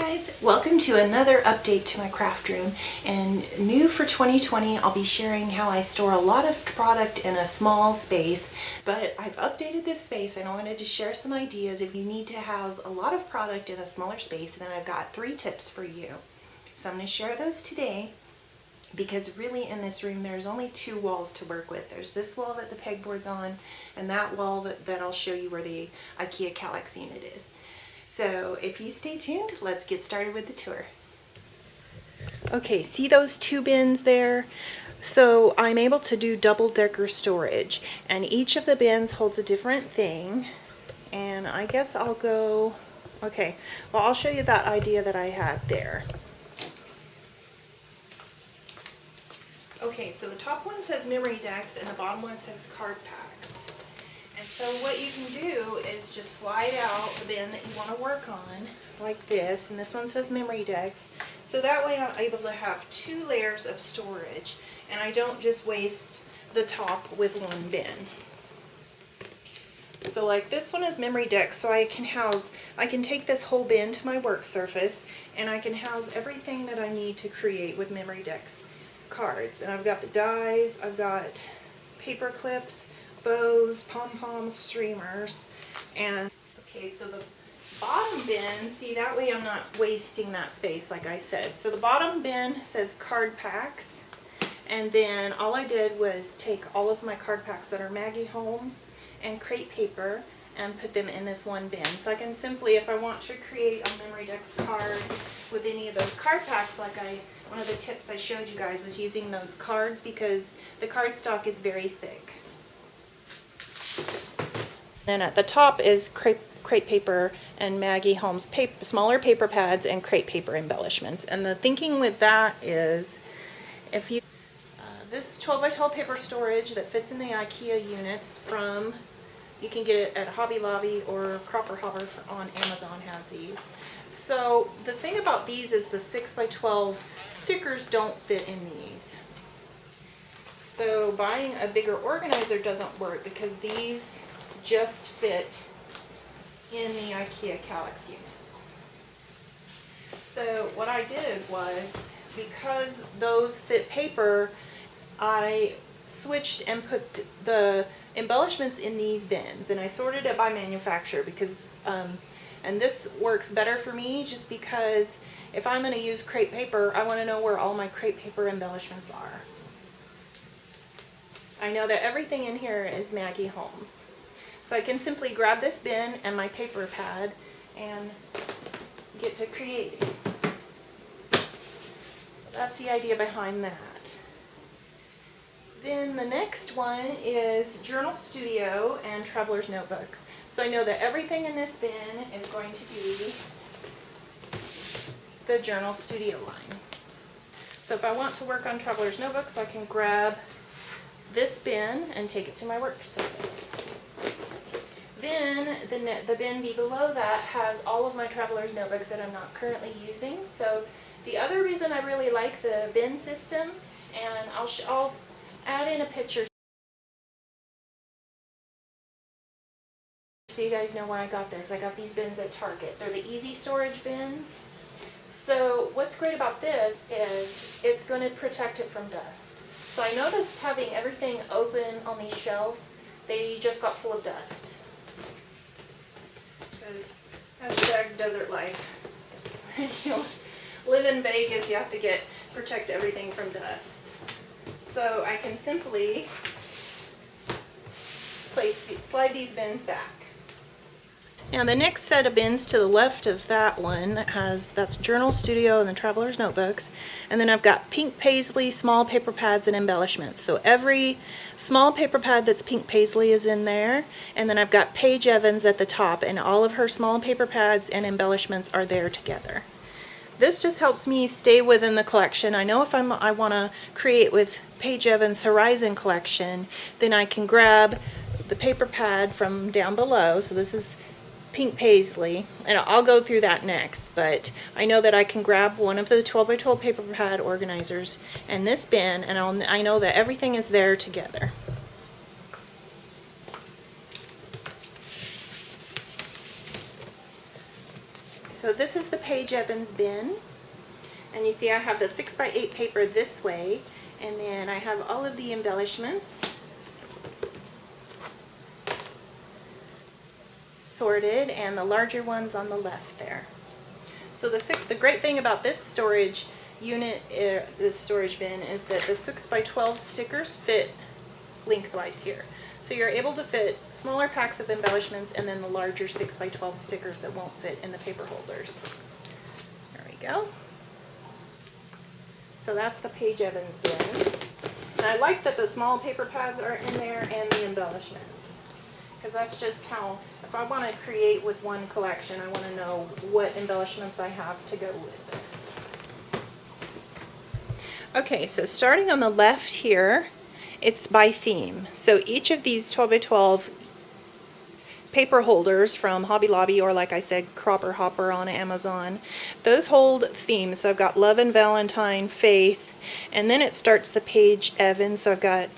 guys, welcome to another update to my craft room. And new for 2020, I'll be sharing how I store a lot of product in a small space, but I've updated this space and I wanted to share some ideas if you need to house a lot of product in a smaller space. And then I've got 3 tips for you. So I'm going to share those today because really in this room there's only 2 walls to work with. There's this wall that the pegboard's on and that wall that I'll show you where the IKEA Kallax unit is. So if you stay tuned, let's get started with the tour. Okay, see those 2 bins there? So I'm able to do double-decker storage, and each of the bins holds a different thing. And I guess I'll go, okay, well I'll show you that idea that I had there. Okay, so the top one says memory decks and the bottom one says card packs. And so what you can do is just slide out the bin that you want to work on like this, and this one says memory decks. So that way I'm able to have 2 layers of storage and I don't just waste the top with one bin. So like this one is memory decks, so I can take this whole bin to my work surface and I can house everything that I need to create with memory decks cards. And I've got the dies, I've got paper clips, bows, pom-poms, streamers, and okay, so the bottom bin, see that way I'm not wasting that space like I said. So the bottom bin says card packs, and then all I did was take all of my card packs that are Maggie Holmes and crepe paper and put them in this one bin. So I can simply, if I want to create a memory decks card with any of those card packs, like one of the tips I showed you guys was using those cards because the cardstock is very thick. Then at the top is crepe paper and Maggie Holmes smaller paper pads and crepe paper embellishments. And the thinking with that is, if you this 12 by 12 paper storage that fits in the IKEA units you can get it at Hobby Lobby or Cropper Hopper on Amazon has these. So the thing about these is the 6 by 12 stickers don't fit in these. So buying a bigger organizer doesn't work because these just fit in the IKEA Kallax unit. So what I did was, because those fit paper, I switched and put the embellishments in these bins, and I sorted it by manufacturer because and this works better for me just because if I'm going to use crepe paper, I want to know where all my crepe paper embellishments are. I know that everything in here is Maggie Holmes. So I can simply grab this bin and my paper pad and get to creating. So that's the idea behind that. Then the next one is Journal Studio and Traveler's Notebooks. So I know that everything in this bin is going to be the Journal Studio line. So if I want to work on Traveler's Notebooks, I can grab this bin and take it to my work surface. Then the bin below that has all of my Traveler's Notebooks that I'm not currently using. So the other reason I really like the bin system, and I'll add in a picture so you guys know where I got this. I got these bins at Target. They're the EZY Storage bins. So what's great about this is it's going to protect it from dust. So I noticed having everything open on these shelves, they just got full of dust. Because hashtag desert life. You live in Vegas, you have to protect everything from dust. So I can simply slide these bins back. Now the next set of bins to the left of that one that's Journal Studio and the Traveler's Notebooks, and then I've got pink paisley, small paper pads, and embellishments. So every small paper pad that's pink paisley is in there, and then I've got Paige Evans at the top, and all of her small paper pads and embellishments are there together. This just helps me stay within the collection. I know if I want to create with Paige Evans' Horizon collection, then I can grab the paper pad from down below. So this is pink paisley, and I'll go through that next, but I know that I can grab one of the 12 by 12 paper pad organizers and this bin, and I know that everything is there together. so this is the Paige Evans bin, and you see I have the 6x8 paper this way, and then I have all of the embellishments sorted, and the larger ones on the left there. So the great thing about this storage unit, this storage bin, is that the 6x12 stickers fit lengthwise here. So you're able to fit smaller packs of embellishments and then the larger 6x12 stickers that won't fit in the paper holders. There we go. So that's the Paige Evans bin. And I like that the small paper pads are in there and the embellishments, because that's just how, if I want to create with one collection, I want to know what embellishments I have to go with it. Okay, so starting on the left here, it's by theme. So each of these 12x12 paper holders from Hobby Lobby, or like I said, Cropper Hopper on Amazon, those hold themes. So I've got Love and Valentine, Faith, and then it starts the Paige Evans. So I've got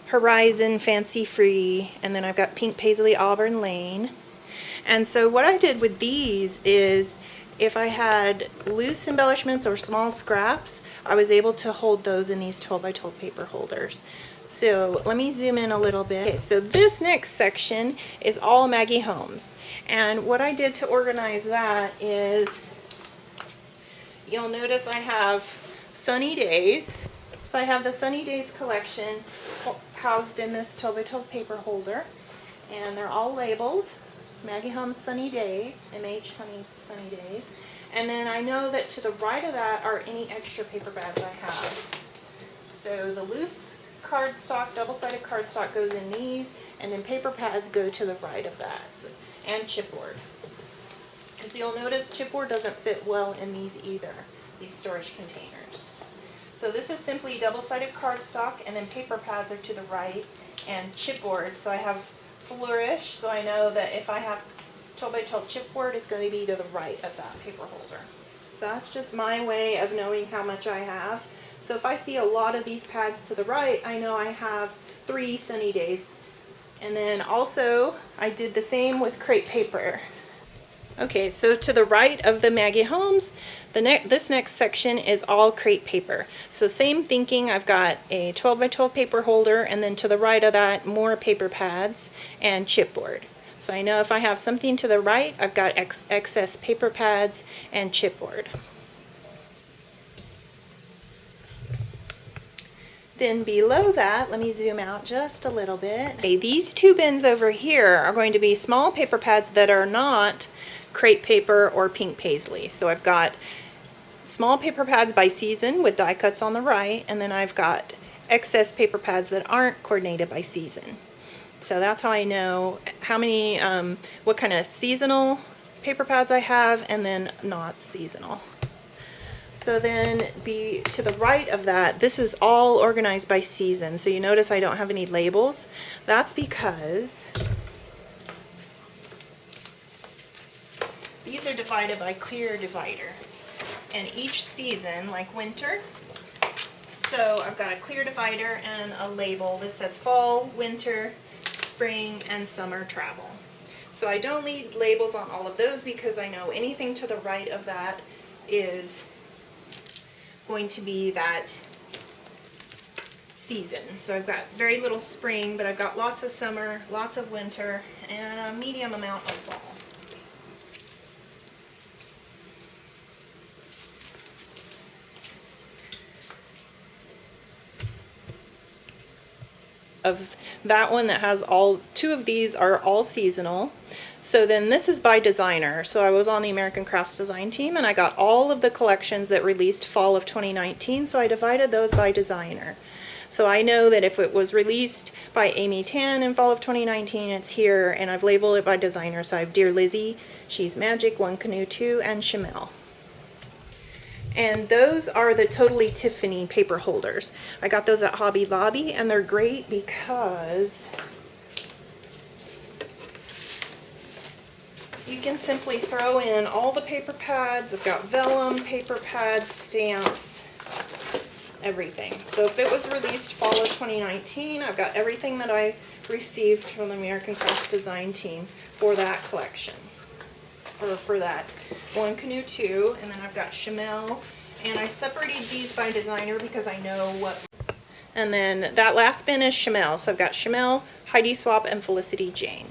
Horizon, Fancy Free, and then I've got Pink Paisley, Auburn Lane. And so what I did with these is, if I had loose embellishments or small scraps, I was able to hold those in these 12x12 paper holders. So let me zoom in a little bit. Okay, so this next section is all Maggie Holmes. And what I did to organize that is, you'll notice I have Sunny Days. So I have the Sunny Days collection housed in this 12x12 paper holder. And they're all labeled Maggie Holmes Sunny Days, MH Honey Sunny Days. And then I know that to the right of that are any extra paper bags I have. So the loose cardstock, double-sided cardstock goes in these, and then paper pads go to the right of that, so, and chipboard. Because you'll notice chipboard doesn't fit well in these either, these storage containers. So this is simply double-sided cardstock, and then paper pads are to the right, and chipboard. So I have Flourish, so I know that if I have 12x12 chipboard, it's going to be to the right of that paper holder. So that's just my way of knowing how much I have. So if I see a lot of these pads to the right, I know I have 3 Sunny Days. And then also, I did the same with crepe paper. Okay, so to the right of the Maggie Holmes, this next section is all crepe paper. So same thinking, I've got a 12x12 paper holder, and then to the right of that, more paper pads and chipboard. So I know if I have something to the right, I've got excess paper pads and chipboard. Then below that, let me zoom out just a little bit. Okay, these 2 bins over here are going to be small paper pads that are not crepe paper or pink paisley. So I've got small paper pads by season with die cuts on the right, and then I've got excess paper pads that aren't coordinated by season. So that's how I know how many, what kind of seasonal paper pads I have, and then not seasonal. So then to the right of that, this is all organized by season. So you notice I don't have any labels. That's because these are divided by clear divider. And each season, like winter, so I've got a clear divider and a label. This says fall, winter, spring, and summer travel. So I don't need labels on all of those because I know anything to the right of that is going to be that season. So I've got very little spring, but I've got lots of summer, lots of winter, and a medium amount of fall. Of that one that has all 2 of these are all seasonal. So then this is by designer. So I was on the American Crafts design team, and I got all of the collections that released fall of 2019, so I divided those by designer. So I know that if it was released by Amy Tan in fall of 2019, it's here, and I've labeled it by designer. So I have Dear Lizzie, She's Magic, One Canoe 2, and Chamel. And those are the Totally Tiffany paper holders. I got those at Hobby Lobby, and they're great because you can simply throw in all the paper pads. I've got vellum, paper pads, stamps, everything. So if it was released fall of 2019, I've got everything that I received from the American Crafts design team for that collection. or for that one canoe too. And then I've got Chamel, and I separated these by designer because I know what. And then that last bin is Chamel. So I've got Chamel, Heidi Swapp, and Felicity Jane.